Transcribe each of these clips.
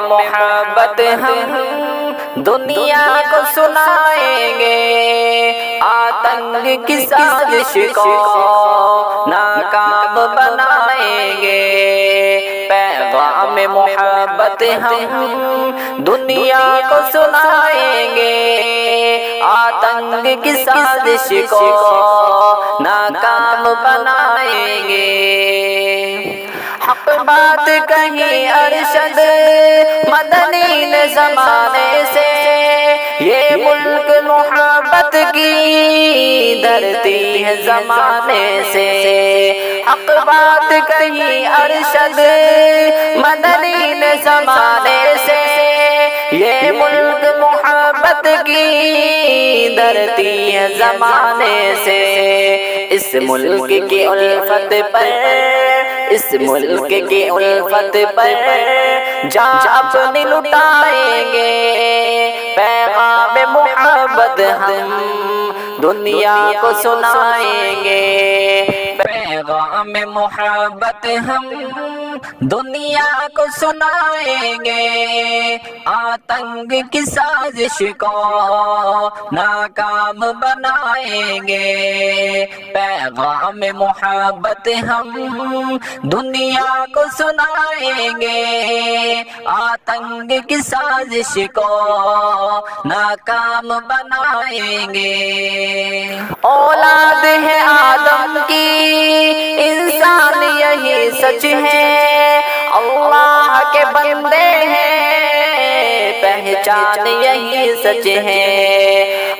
محبت ہم دنیا کو سنائیں گے، آتنک کی سازش کو ناکام بنائیں گے۔ پیغام محبت ہم دنیا کو سنائیں گے، آتنک کی سازش کو ناکام بنائیں گے۔ حق بات کہیں ارشد مدنی نے زمانے سے، یہ ملک محبت کی دھرتی ہے زمانے سے۔ حق بات کہیں ارشد مدنی نے زمانے سے، یہ ملک محبت کی دھرتی ہے زمانے سے۔ اس ملک کی الفت پر، اس ملک کی الفت پر جان اپنی لٹائیں گے۔ پیغام محبت ہم دنیا کو سنائیں گے، پیغام محبت ہم دنیا کو سنائیں گے، آتنک کی سازش کو ناکام بنائیں گے۔ پیغام محبت ہم دنیا کو سنائیں گے، آتنک کی سازش کو ناکام بنائیں گے۔ اولاد ہے آدم کی انسان یہی سچ ہے، اللہ کے بندے ہیں پہچان یہی سچ ہے۔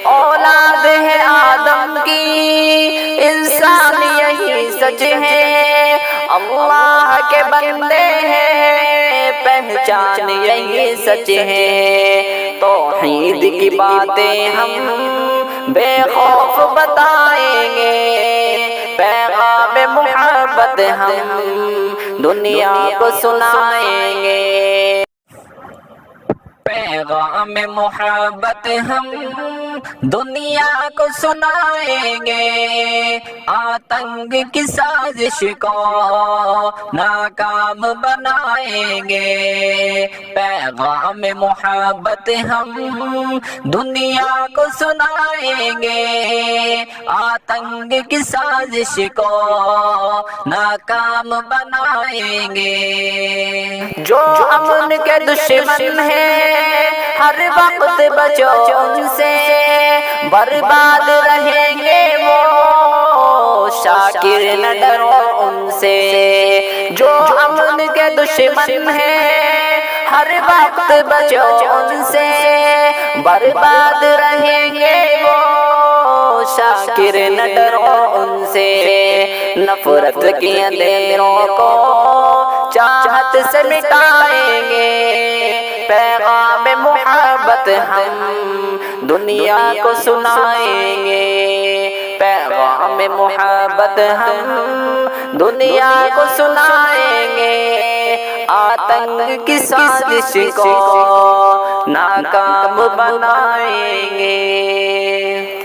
اولاد ہے آدم کی انسان یہی سچ ہے، اللہ کے بندے ہیں پہچان یہی سچ ہے۔ توحید کی باتیں ہم بے خوف بتائیں گے، پیغام محبت ہم دنیا کو سنائیں گے، پیغام محبت ہم دنیا کو سنائیں گے، آتنک کی سازش کو ناکام بنائیں گے۔ پیغام محبت ہم دنیا کو سنائیں گے، آتنک کی سازش کو ناکام بنائیں گے۔ جو امن کے دشمن ہیں ہر وقت بچو ان سے، برباد رہیں گے وہ شاکر نہ ڈرو ان سے۔ جو امن کے دشمن ہیں ہر وقت بچو ان سے، برباد رہیں گے وہ شاکر نہ ڈرو ان سے۔ نفرت کے اندھیروں کو چاہت سے مٹائیں گے، پیغام محبت ہم دنیا کو سنائیں گے، پیغام محبت ہم دنیا کو سنائیں گے، آتنک کی سازش کو ناکام بنائیں گے۔